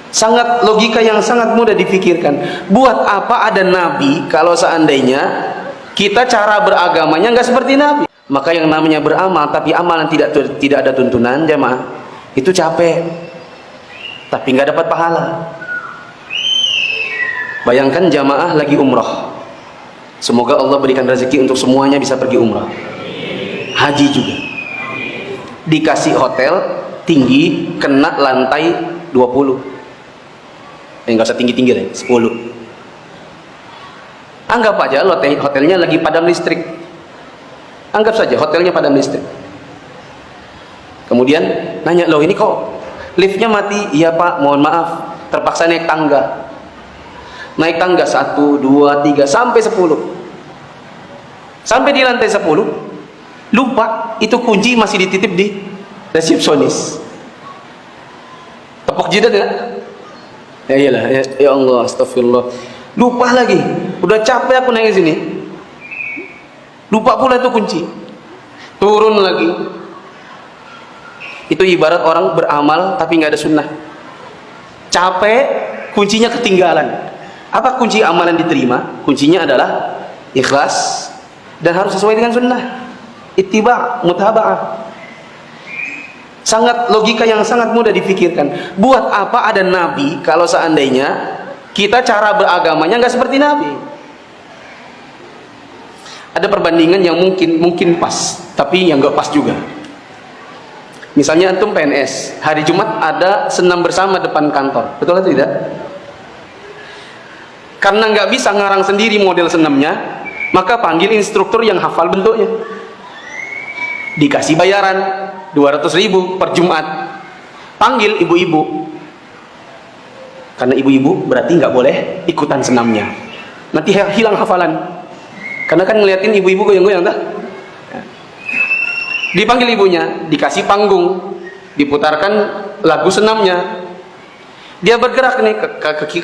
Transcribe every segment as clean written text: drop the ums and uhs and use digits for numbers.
Sangat logika yang sangat mudah dipikirkan. Buat apa ada nabi kalau seandainya kita cara beragamanya nggak seperti nabi? Maka yang namanya beramal tapi amalan tidak ada tuntunan, jamaah, itu capek, tapi nggak dapat pahala. Bayangkan jamaah lagi umrah. Semoga Allah berikan rezeki untuk semuanya bisa pergi umrah. Haji juga. Dikasih hotel tinggi, kena lantai 20. Nggak usah tinggi-tinggi deh, 10. Anggap aja hotelnya lagi padam listrik. Anggap saja hotelnya padam listrik. Kemudian nanya, loh ini kok liftnya mati? Iya pak, mohon maaf, terpaksa naik tangga. Naik tangga 1, 2, 3 sampai 10. Sampai di lantai 10, lupa itu kunci masih dititip di resepsionis. Tepuk jidat ya? Ya iyalah, ya Allah, astagfirullah. Lupa lagi, udah capek aku naik sini, lupa pula itu kunci. Turun lagi. Itu ibarat orang beramal tapi nggak ada sunnah. Capek, kuncinya ketinggalan. Apa kunci amalan diterima? Kuncinya adalah ikhlas dan harus sesuai dengan sunnah. Ittiba, mutaba'ah. Sangat logika yang sangat mudah dipikirkan. Buat apa ada nabi kalau seandainya kita cara beragamanya nggak seperti nabi? Ada perbandingan yang mungkin pas, tapi yang nggak pas juga. Misalnya antum PNS, hari Jumat ada senam bersama depan kantor, betul atau tidak? Karena nggak bisa ngarang sendiri model senamnya, maka panggil instruktur yang hafal bentuknya. Dikasih bayaran 200.000 per Jumat. Panggil ibu-ibu, karena ibu-ibu berarti nggak boleh ikutan senamnya, nanti hilang hafalan. Karena kan ngeliatin ibu-ibu goyang-goyang dah. Dipanggil ibunya, dikasih panggung, diputarkan lagu senamnya. Dia bergerak nih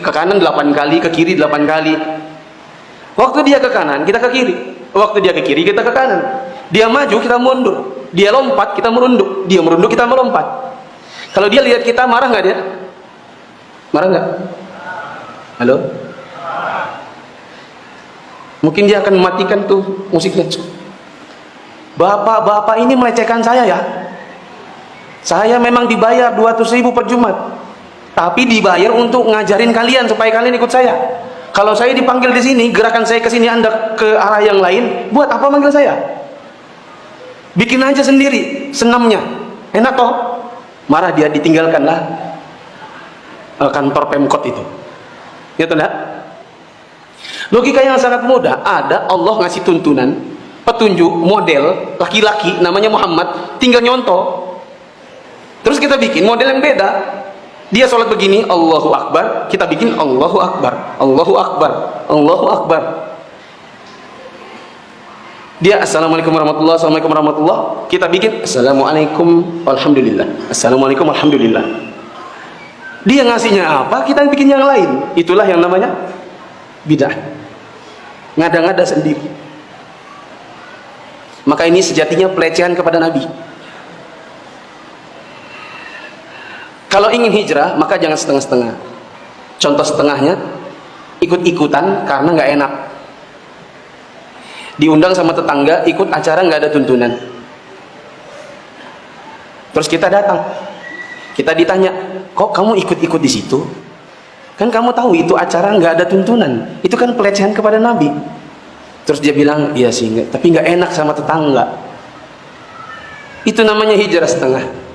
ke kanan 8 kali, ke kiri 8 kali. Waktu dia ke kanan, kita ke kiri. Waktu dia ke kiri, kita ke kanan. Dia maju, kita mundur. Dia lompat, kita merunduk. Dia merunduk, kita melompat. Kalau dia lihat kita, marah nggak dia? Marah nggak? Halo? Mungkin dia akan mematikan tuh musiknya. Bapak-bapak ini melecehkan saya ya. Saya memang dibayar 200.000 per Jumat, tapi dibayar untuk ngajarin kalian supaya kalian ikut saya. Kalau saya dipanggil di sini, gerakan saya ke sini, Anda ke arah yang lain, buat apa manggil saya? Bikin aja sendiri senamnya, enak toh. Marah dia, ditinggalkanlah kantor Pemkot itu. Ya tidak? Logika yang sangat mudah. Ada Allah ngasih tuntunan, petunjuk, model laki-laki namanya Muhammad, tinggal nyontoh. Terus kita bikin model yang beda. Dia sholat begini, Allahu Akbar, kita bikin Allahu Akbar, Allahu Akbar, Allahu Akbar. Dia Assalamualaikum warahmatullahi, Assalamualaikum warahmatullahi, kita bikin Assalamualaikum Alhamdulillah, Assalamualaikum Alhamdulillah. Dia ngasihnya apa, kita bikin yang lain. Itulah yang namanya bid'ah. Ngada-ngada sendiri. Maka ini sejatinya pelecehan kepada Nabi. Kalau ingin hijrah, maka jangan setengah-setengah. Contoh setengahnya, ikut-ikutan karena nggak enak. Diundang sama tetangga, ikut acara nggak ada tuntunan. Terus kita datang, kita ditanya, kok kamu ikut-ikut di situ? Kan kamu tahu itu acara nggak ada tuntunan. Itu kan pelecehan kepada Nabi. Terus dia bilang, iya sih, tapi nggak enak sama tetangga. Itu namanya hijrah setengah.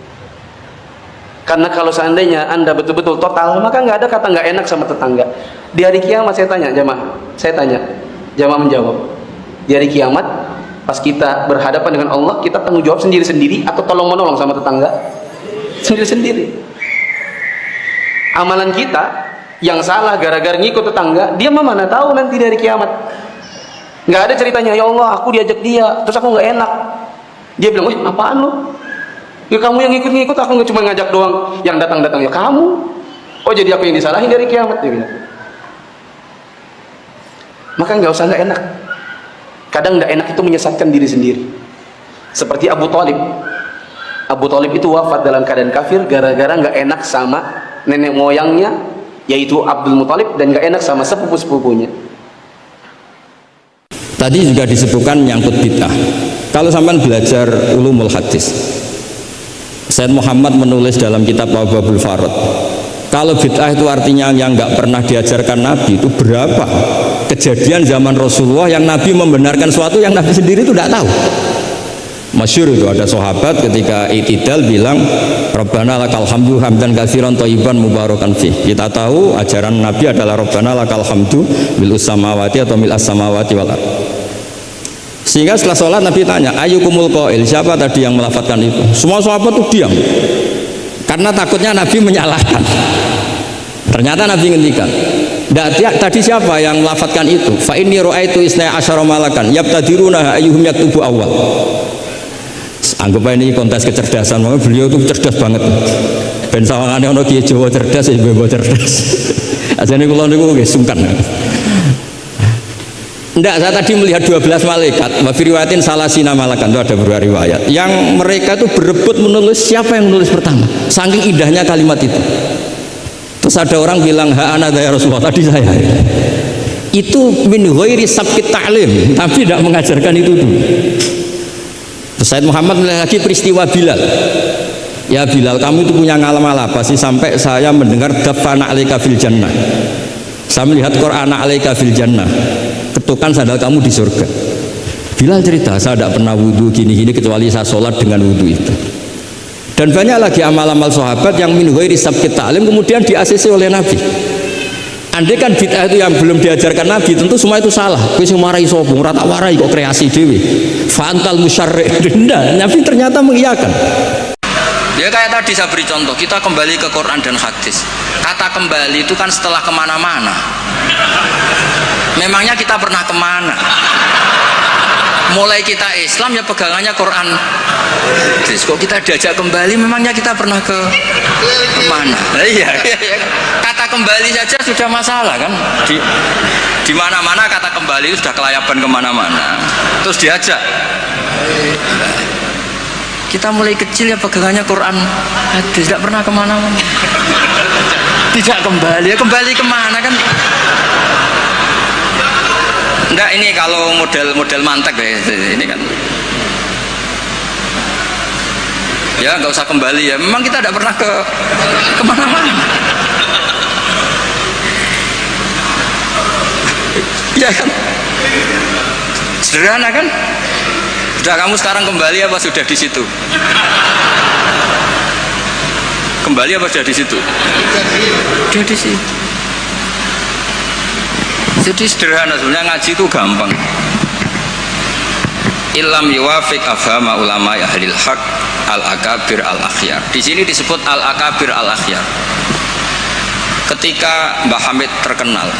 Karena kalau seandainya Anda betul-betul total, maka nggak ada kata nggak enak sama tetangga. Di hari kiamat saya tanya jamaah, jamaah menjawab. Di hari kiamat, pas kita berhadapan dengan Allah, kita tanggung jawab sendiri-sendiri atau tolong-menolong sama tetangga? Sendiri-sendiri. Amalan kita yang salah gara-gara ngikut tetangga, dia mana tahu nanti di hari kiamat. Nggak ada ceritanya, ya Allah aku diajak dia, terus aku nggak enak. Dia bilang, apaan lo? Ya kamu yang ngikut-ngikut, aku nggak cuma ngajak doang, yang datang-datang ya kamu. Oh jadi aku yang disalahin dari kiamat, dia bilang. Maka nggak usah nggak enak. Kadang nggak enak itu menyesatkan diri sendiri. Seperti Abu Talib. Abu Talib itu wafat dalam keadaan kafir gara-gara nggak enak sama nenek moyangnya, yaitu Abdul Muthalib, dan gak enak sama sepupu-sepupunya. Tadi juga disebutkan menyangkut bid'ah. Kalau sampai belajar ulumul hadis, Said Muhammad menulis dalam kitab Babul Farad, kalau bid'ah itu artinya yang nggak pernah diajarkan Nabi, itu berapa kejadian zaman Rasulullah yang Nabi membenarkan sesuatu yang Nabi sendiri itu tidak tahu. Masyhur itu, ada sahabat ketika i'tidal bilang Rabbana lakal hamdu hamdan katsiran thayyiban mubarakan fih. Kita tahu ajaran Nabi adalah Rabbana lakal hamdu mil'us samawati atau mil'as samawati wal ardh. Sehingga setelah sholat Nabi tanya, ayyukumul qail, siapa tadi yang melafadzkan itu? Semua sahabat itu diam karena takutnya Nabi menyalahkan. Ternyata Nabi ngendikan, tadi siapa yang melafadzkan itu? Fa inni ra'aitu isna asyara malakan yabtadiruna ayyuhum yaktubu awal. Anggap aja ini kontes kecerdasan, beliau itu cerdas banget. Ben sawangane ana kiye Jawa cerdas, ibu cerdas. Ajane kula niku nggih sungkan. Enggak, saya tadi melihat 12 malaikat, wa fi riwayatin salasina malakan, itu ada beberapa riwayat. Yang mereka itu berebut menulis siapa yang menulis pertama. Saking indahnya kalimat itu. Terus ada orang bilang, ha ana ya Rasulullah, tadi saya. Itu min ghairi sabqit ta'lim, tapi tidak mengajarkan itu dulu. Said Muhammad melihat lagi peristiwa Bilal. Ya Bilal, kamu itu punya ngalaman apa sih sampai saya mendengar dafana alaika fil jannah. Saya melihat Quran alaika fil jannah. Ketukan sandal kamu di surga. Bilal cerita, saya tidak pernah wudhu gini-gini kecuali saya sholat dengan wudhu itu. Dan banyak lagi amal-amal sahabat yang min ghairi sabqit ta'lim kemudian di-ACC oleh Nabi. Andai kan bid'ah itu yang belum diajarkan Nabi, tentu semua itu salah. Kowe sing marai sapa? Ora tak warai kok kreasi dhewe. Fantal musyarri'. Nabi ternyata mengiyakan. Ya kayak tadi saya beri contoh, kita kembali ke Quran dan hadis. Kata kembali itu kan setelah kemana-mana. Memangnya kita pernah kemana? Mulai kita Islam ya pegangannya Quran. Terus kok kita diajak kembali, memangnya kita pernah kemana? Nah, iya. Kata kembali saja sudah masalah kan? Di mana-mana kata kembali sudah kelayaban kemana-mana. Terus diajak. Kita mulai kecil ya pegangannya Quran, hadis, tidak pernah kemana-mana. Tidak kembali, ya kembali kemana kan? Enggak, ini kalau model mantek ya, ini kan. Ya nggak usah kembali ya. Memang kita tidak pernah kemana-mana. Ya kan? Sederhana kan? Sudah kamu sekarang kembali apa sudah di situ? Kembali apa sudah di situ? Sudah di situ. Jadi sederhana, sebenarnya ngaji itu gampang. Ilam yuwafiq afhama ulama ahlil haq al-akabir al-akhyar. Di sini disebut al-akabir al-akhyar. Ketika Mbah Hamid terkenal,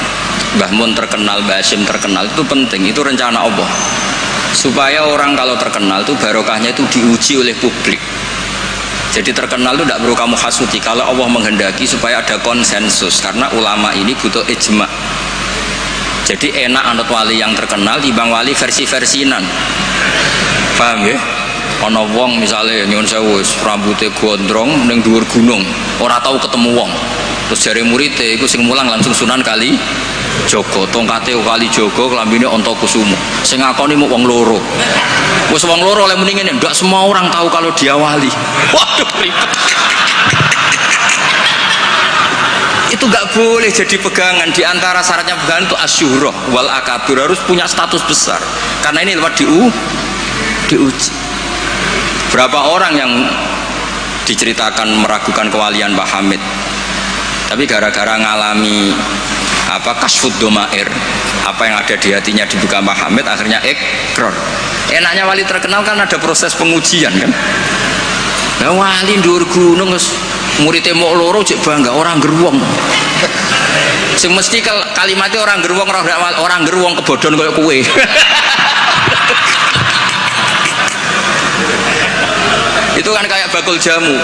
Mbah Mun terkenal, Mbah Hashim terkenal, itu penting, itu rencana Allah. Supaya orang kalau terkenal itu barokahnya itu diuji oleh publik. Jadi terkenal itu tidak perlu kamu hasuti. Kalau Allah menghendaki supaya ada konsensus, karena ulama ini butuh ijma. Jadi enak anut wali yang terkenal dibanding wali versi-versinan. Paham ya? Ana wong misalnya nyuwun sewu rambutnya gondrong ning dhuwur gunung, ora tahu ketemu wong. Terus jare muridé iku sing mulang langsung Sunan Kali Jogo, tongkate Kali Jogo, klambine Antakusuma. Sing ngakoni mung wong loro. Wis wong loro oleh muni ngene, ndak semua orang tahu kalau dia wali. Waduh, ribet. Itu nggak boleh jadi pegangan. Di antara syaratnya pegangan itu asyurah wal akabir, harus punya status besar. Karena ini lewat diuji. Berapa orang yang diceritakan meragukan kewalian Pak Hamid, tapi gara-gara ngalami kasfud domair, apa yang ada di hatinya dibuka Pak Hamid, akhirnya ikrar. Enaknya wali terkenal kan ada proses pengujian kan. Nah, wali ndur gunung muridnya mau loro cek bangga orang geruang. Sing mesti kalimatnya orang geruang, orang geruang kebodon kayak kue. Itu kan kayak bakul jamu.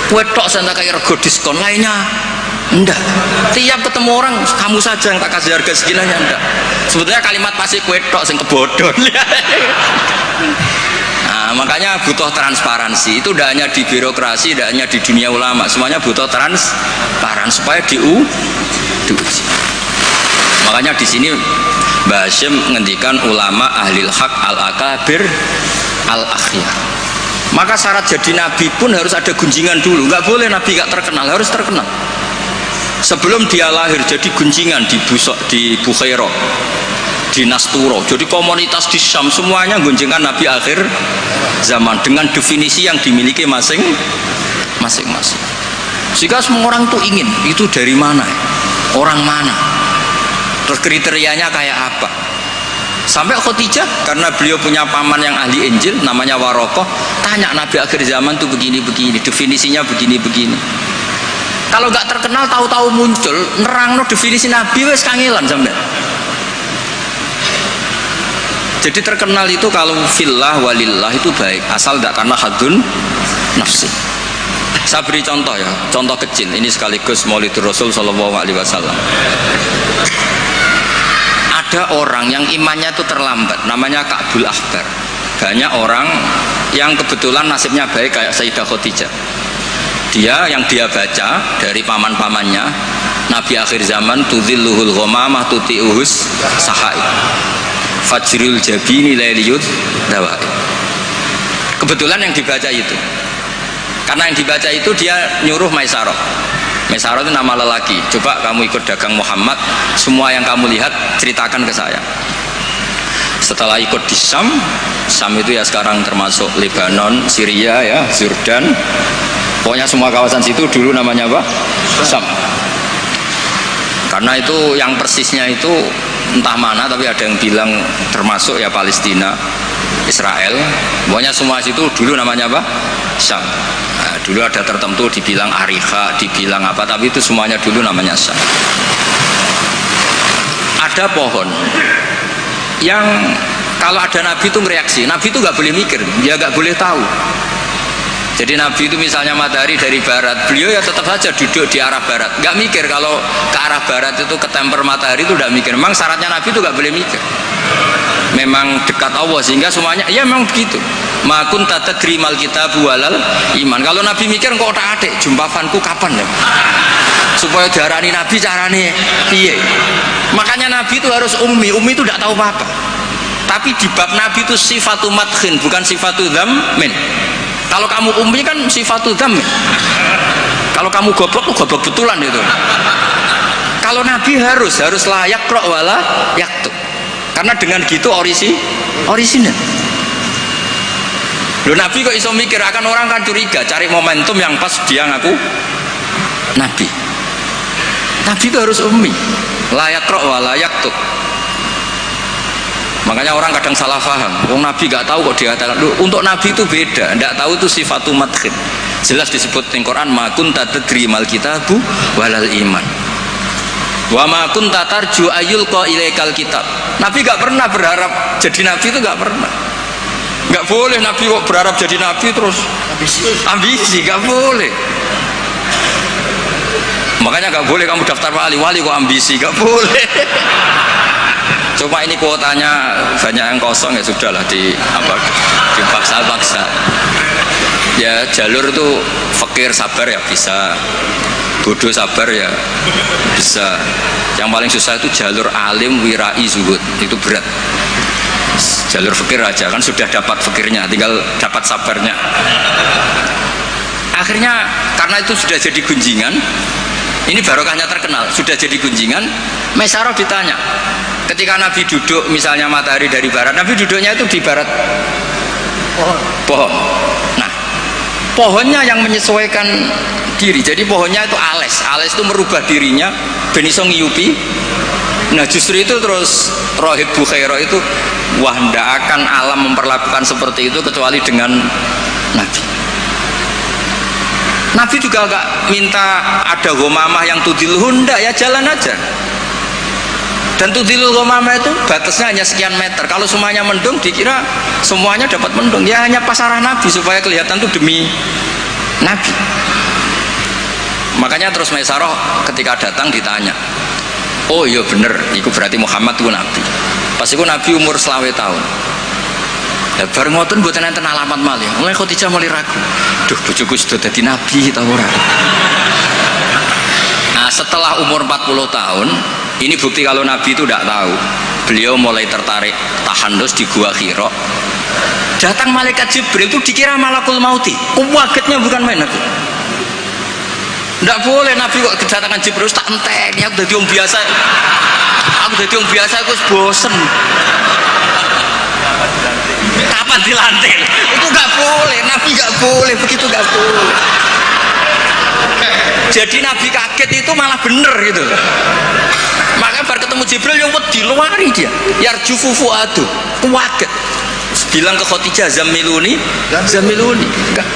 Kue tok santai kayak rego diskon, lainnya enggak. Tiap ketemu orang kamu saja yang tak kasih harga seginanya enggak. Sebetulnya kalimat pasti kue tok sing kebodon. Nah, Nah, makanya butuh transparansi. Itu tidak hanya di birokrasi, tidak hanya di dunia ulama, semuanya butuh transparan supaya diuji. Makanya di sini Mbah Hashim ngendikan ulama ahlil haq al-akabir al-akhyar. Maka syarat jadi nabi pun harus ada gunjingan dulu. Nggak boleh nabi nggak terkenal, harus terkenal. Sebelum dia lahir jadi gunjingan di Bukhairah, di Nasturo, jadi komunitas di Syam semuanya gunjingan nabi akhir zaman dengan definisi yang dimiliki masing-masing. Sehingga semua orang tuh ingin itu dari mana, orang mana, terus kriterianya kayak apa. Sampai Khadijah karena beliau punya paman yang ahli Injil namanya Warokoh, tanya nabi akhir zaman tuh begini-begini, definisinya begini-begini. Kalau nggak terkenal tahu-tahu muncul nerangno definisi nabi wes kangelan sampai. Jadi terkenal itu kalau fillah walillah itu baik, asal tidak karena hadun nafsi. Saya beri contoh ya, contoh kecil ini sekaligus Maulidur Rasul Shallallahu Alaihi Wasallam. Ada orang yang imannya itu terlambat, namanya Ka'bul Ahbar. Banyak orang yang kebetulan nasibnya baik kayak Sayyidah Khadijah. Dia yang dia baca dari paman-pamannya, Nabi akhir zaman tudzilluhul ghamamah tuti'uhus sahai fajrul jabini lailiyud dawai. Kebetulan yang dibaca itu, karena yang dibaca itu dia nyuruh Maisarah. Maisarah itu nama lelaki. Coba kamu ikut dagang Muhammad, semua yang kamu lihat ceritakan ke saya. Setelah ikut di Syam itu ya sekarang termasuk Lebanon, Syria ya, Jordan, pokoknya semua kawasan situ dulu namanya apa? Syam. Karena itu yang persisnya itu entah mana, tapi ada yang bilang termasuk ya Palestina, Israel, pokoknya semua situ dulu namanya apa? Syam. Nah, dulu ada tertentu dibilang Ariha, dibilang apa, tapi itu semuanya dulu namanya Syam. Ada pohon yang kalau ada nabi itu mereaksi, nabi itu nggak boleh mikir, dia nggak boleh tahu. Jadi nabi itu misalnya matahari dari barat, beliau ya tetap saja duduk di arah barat, nggak mikir kalau ke arah barat itu ketemper matahari itu nggak mikir. Memang syaratnya nabi itu nggak boleh mikir, memang dekat Allah sehingga semuanya ya memang begitu. Makun tata terimal kita bualal iman. Kalau nabi mikir kok tak adik jumpapanku kapan ya, supaya diarani nabi carane piye. Makanya nabi itu harus ummi itu tidak tahu apa-apa. Tapi di bab nabi itu sifatu madkhin bukan sifatu dzammin. Kalau kamu ummi kan sifatu dzammin. Kalau kamu goblok tuh goblok betulan itu. Kalau nabi harus layak kro wala yaktub. Karena dengan gitu orisinal. Loh nabi kok iso mikir, akan orang kan curiga, cari momentum yang pas dia ngaku nabi. Nabi itu harus ummi, layak roh wa layak tuh. Makanya orang kadang salah paham, wong nabi gak tahu kok dikatakan. Untuk nabi itu beda, ndak tahu itu sifatu madkhin. Jelas disebut di Quran, ma kunta tadri mal kitabu walal iman. Wa ma kunta tarju ayyulqa ilaikal kitab. Nabi gak pernah berharap jadi nabi, itu gak pernah. Gak boleh nabi kok berharap jadi nabi terus ambisi, gak boleh. Makanya gak boleh kamu daftar wali kok ambisi, gak boleh. Cuma ini kuotanya banyak yang kosong, ya sudahlah dipaksa-paksa. Ya jalur itu fakir sabar ya bisa, bodoh sabar ya bisa. Yang paling susah itu jalur alim wirai zuhud, itu berat. Jalur fakir aja kan sudah dapat fakirnya, tinggal dapat sabarnya. Akhirnya karena itu sudah jadi gunjingan, ini barokahnya terkenal, sudah jadi gunjingan. Maisarah ditanya, ketika Nabi duduk misalnya matahari dari barat, Nabi duduknya itu di barat pohon. Nah, pohonnya yang menyesuaikan diri, jadi pohonnya itu ales itu merubah dirinya ben iso ngiyupi. Nah justru itu terus Rohib Bukhairah itu, wah ndak akan alam memperlakukan seperti itu kecuali dengan Nabi. Nabi juga gak minta ada ghamamah yang tudilhun, ndak, ya jalan aja. Dan tudilul ghamamah itu batasnya hanya sekian meter. Kalau semuanya mendung dikira semuanya dapat mendung, ya hanya pas arah Nabi supaya kelihatan itu demi Nabi. Makanya terus Maisarah ketika datang ditanya, oh iya bener, itu berarti Muhammad itu Nabi. Pas itu Nabi umur 20 tahun. Bareng ngoten mboten enten alamat malih. Mulai Khadijah mulai ragu. Duh, bojoku sudah dadi nabi ta ora? Nah, setelah umur 40 tahun, ini bukti kalau nabi itu tidak tahu. Beliau mulai tertarik tahandus di Gua Hira. Datang malaikat Jibril itu dikira malakul mauti. Kagetnya bukan main aku. Tidak boleh nabi kok kedatangan Jibril tak entek. Aku udah orang biasa. Aku udah orang biasa aku bosen. Kapan dilantik? Itu nggak boleh. Nabi nggak boleh begitu, nggak boleh. Jadi nabi kaget itu malah bener gitu. Maka baru ketemu Jibril yang diluari dia. Yarjufu fuadu. Kaget. Bilang ke Khadijah zamiluni. Enggak.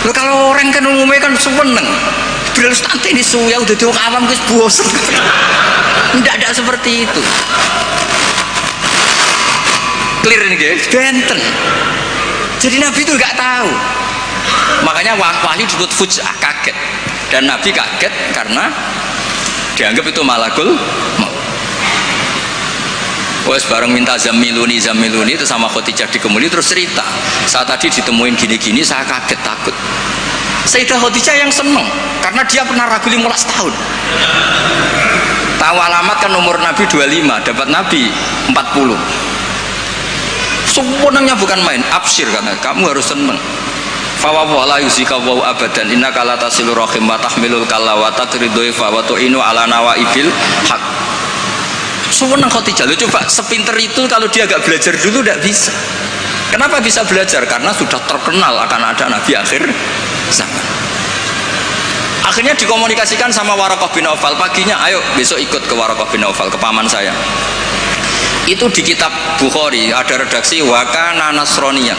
Loh, kalau orang kan umumnya kan seneng. Jibril santai ini suya udah diwong awam guys bosen. Tidak seperti itu. Clear nih guys, benten. Jadi Nabi itu nggak tahu. Makanya wahyu disebut fuj'ah, kaget. Dan Nabi kaget karena dianggap itu malakul maut. Wes bareng minta zamiluni itu sama Khadijah dikemuli terus cerita. Saat tadi ditemuin gini-gini saya kaget takut. Sayyidah Khadijah yang seneng karena dia pernah ragu 15 tahun. Tahu alamat kan umur Nabi 25, dapat Nabi 40. Semuanya bukan main, absyir katanya, kamu harus seneng. Fawawu la yuzika wa abadan innaka la tasilur rahim wa tahmilul kalla wa taqridu fa wa tu'inu ala nawaibil haq. Seneng Khadijah. Lo coba sepinter itu kalau dia agak belajar dulu tidak bisa. Kenapa bisa belajar? Karena sudah terkenal akan ada Nabi akhir zaman. Akhirnya dikomunikasikan sama Waraqah bin Nawfal. Paginya ayo besok ikut ke Waraqah bin Nawfal, ke paman saya. Itu di kitab Bukhari ada redaksi wakana nasroniyah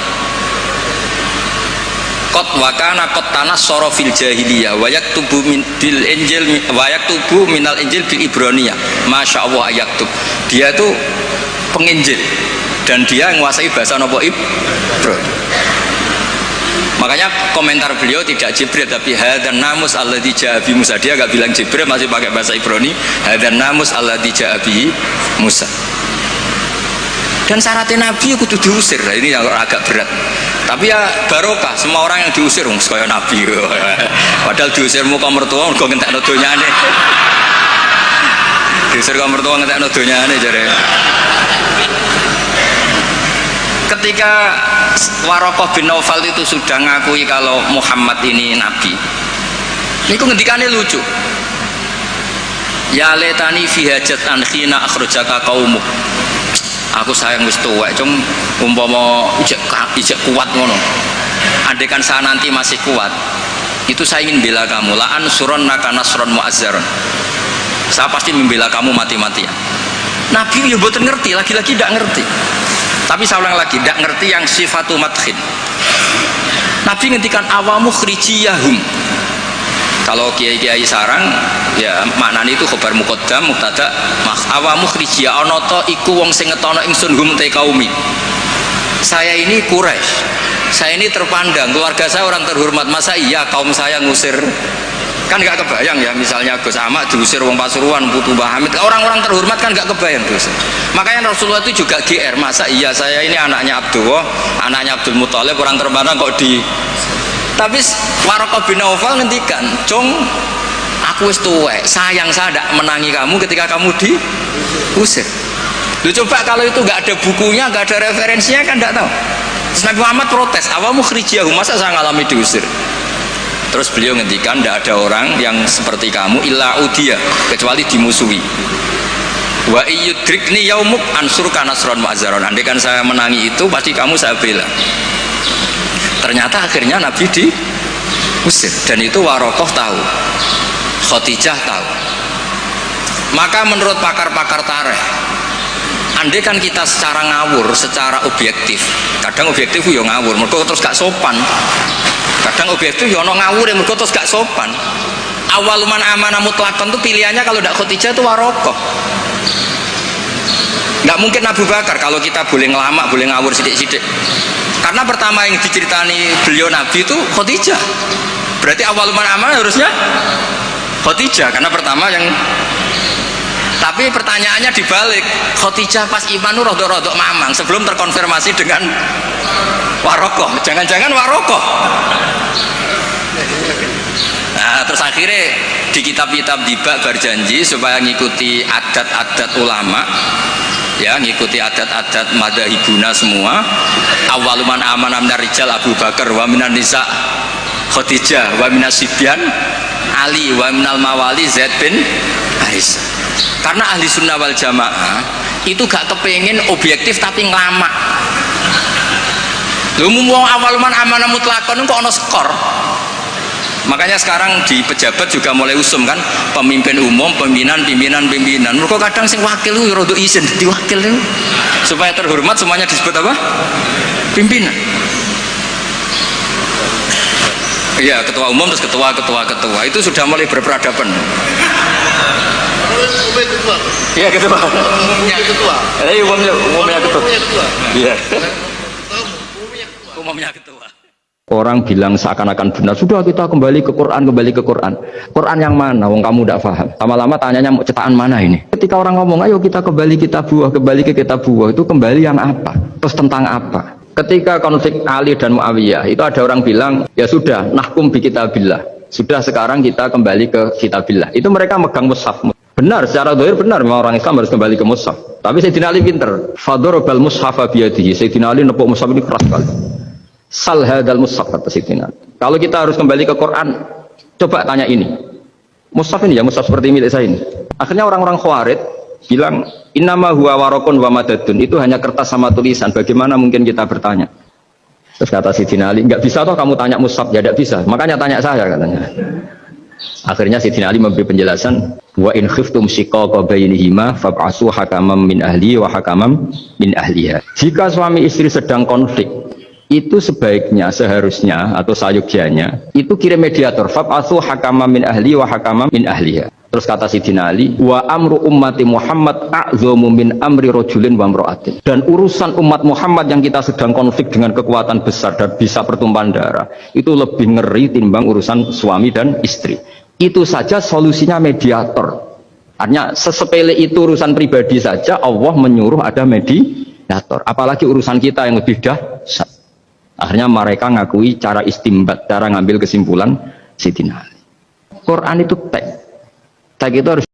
kot wakana kot tanah sorofil jahiliyah wayak tubuh bil injil wayak tubuh minal injil bil ibroniyah. Masya Allah ayaktub, dia itu penginjil dan dia menguasai bahasa nopo Ibron. Makanya komentar beliau tidak Jibril tapi hadan namus alladzi ja'a bi Musa. Dia enggak bilang Jibril, masih pakai bahasa Ibrani, hadan namus alladzi ja'a bi Musa. Dan syaratnya Nabi itu kudu diusir. Nah, ini yang agak berat. Tapi ya barokah, semua orang yang diusir kaya Nabi. Padahal diusir muka mertua kok ngentekno donyane. Diusir muka mertua ngentekno donyane jare. Ketika Waraqah bin Nawfal itu sudah ngakui kalau Muhammad ini Nabi, ini ngendikane lucu. Ya letani fi hajatan khina akhrajaka qaumuk. Aku sayang wis tuwek, cung umpama ijek kuat ngono. Andaikan saya nanti masih kuat, itu saya ingin bela kamu. La ansurannaka nasron mu'azzaron. Saya pasti membela kamu mati-matian. Nabi ya mboten ngerti, lagi-lagi tidak ngerti. Tapi saya ulang lagi, tidak ngerti yang sifatu madkhin. Nabi ngendikan awamu khrijiyahum. Kalau kiai-kiai sarang ya maknanya itu khabar muqaddam mubtada awamu khrijiyah ana ta iku wong sing ngetono ingsun hum te kaumi. Saya ini Quraisy. Saya ini terpandang, keluarga saya orang terhormat. Masa iya kaum saya ngusir? Kan nggak kebayang ya, misalnya Gus Ahmad diusir wong Pasuruan, Putu Mbah Hamid, orang-orang terhormat kan nggak kebayang terus. Makanya Rasulullah itu juga GR, masa iya saya ini anaknya Abdullah, anaknya Abdul Muthalib, orang terpandang kok di. Tapi Waraqah bin Nawfal ngendikan, "Cung, aku wis tuwek, sayang saya tidak menangi kamu ketika kamu diusir." Lu coba kalau itu nggak ada bukunya, nggak ada referensinya kan nggak tahu. Terus Nabi Muhammad protes, awamu khrijiyahum, masa saya ngalami diusir? Terus beliau ngendikan, tidak ada orang yang seperti kamu illa udia, kecuali dimusuhi. Wa iyyudrikni yaumuk ansurka nasron mu'azzaron. Andaikan saya menangi itu pasti kamu saya bela. Ternyata akhirnya Nabi diusir dan itu Waraqah tahu, Khadijah tahu. Maka menurut pakar-pakar tarikh, andaikan kita secara ngawur, secara objektif, kadang objektif yo ngawur, mergo terus gak sopan. Kadang objektif yo ono ngawur mergo terus gak sopan. Awaluman amanah mutlaqan itu pilihannya kalau tidak Khadijah itu Waraqah. Nggak mungkin Abu Bakar. Kalau kita boleh ngelama, boleh ngawur sidik-sidik. Karena pertama yang diceritani beliau Nabi itu Khadijah. Berarti awal amanah harusnya Khadijah. Karena pertama yang Tapi pertanyaannya dibalik, Khadijah pas iman itu rodok-rodok mamang sebelum terkonfirmasi dengan Warokoh. Jangan-jangan Warokoh. Nah, terus akhirnya di kitab-kitab dibak berjanji supaya ngikuti adat-adat ulama, ya, ngikuti adat-adat madzhabuna semua. Awaluman amanah minar rijal Abu Bakar wa minan nisa Khadijah wa minas sibyan Ali wa minal mawali Zaid bin Haris. Karena ahli sunnah wal jamaah itu gak kepengen objektif tapi ngelamak. Lu mau awaluman amanah mutlakon kok ono skor. Makanya sekarang di pejabat juga mulai usum kan, pemimpin umum, pimpinan. Mereka kadang sing wakil itu rodok izin jadi wakil itu supaya terhormat semuanya disebut apa? Pimpinan. Iya, ketua umum terus ketua itu sudah mulai berperadaban. Iya ketua. Umumnya ketua. Iya. Umumnya ketua. Orang bilang seakan-akan benar, sudah kita kembali ke Quran. Quran yang mana? Wong kamu tidak paham. Lama-lama tanyanya mau cetakan mana ini? Ketika orang ngomong, ayo kita kembali ke kitab buah, itu kembali yang apa? Terus tentang apa? Ketika konflik Ali dan Muawiyah, itu ada orang bilang, ya sudah, nahkum bi kitabillah. Sudah sekarang kita kembali ke kitabillah. Itu mereka megang mushaf. Benar, secara zahir benar, memang orang Islam harus kembali ke mushaf. Tapi Sayyidina Ali pinter. Fadharabal mushafa biyadihi. Sayyidina Ali nepuk mushaf ini keras sekali. Sal hadal mushaf kata Sayyidina. Kalau kita harus kembali ke Quran, coba tanya ini. Mushaf ini ya, mushaf seperti milik saya ini. Akhirnya orang-orang Khawarij bilang, innama huwa warakun wa madadun. Itu hanya kertas sama tulisan. Bagaimana mungkin kita bertanya? Terus kata Sayyidina Ali, enggak bisa toh kamu tanya mushaf, ya enggak bisa. Makanya tanya saya katanya. Akhirnya Sayyidina Ali memberi penjelasan, wa in khiftum shiqaqa bainihima fab'asu hakaman min ahli wa hakaman min ahliha. Jika suami istri sedang konflik, itu sebaiknya, seharusnya atau sayugyanya itu kirim mediator, fab'atsu hakaman min ahli wa hakaman min ahliha. Terus kata Sayyidina Ali, wa amru ummati Muhammad a'dzamu min amri rajulin wa imra'atin. Dan urusan umat Muhammad yang kita sedang konflik dengan kekuatan besar dan bisa pertumpahan darah, itu lebih ngeri timbang urusan suami dan istri. Itu saja solusinya mediator. Artinya sesepele itu urusan pribadi saja Allah menyuruh ada mediator. Apalagi urusan kita yang lebih dahsyat. Akhirnya mereka ngakui cara istimbat, cara ngambil kesimpulan Sayyidina Ali. Quran itu teks itu harus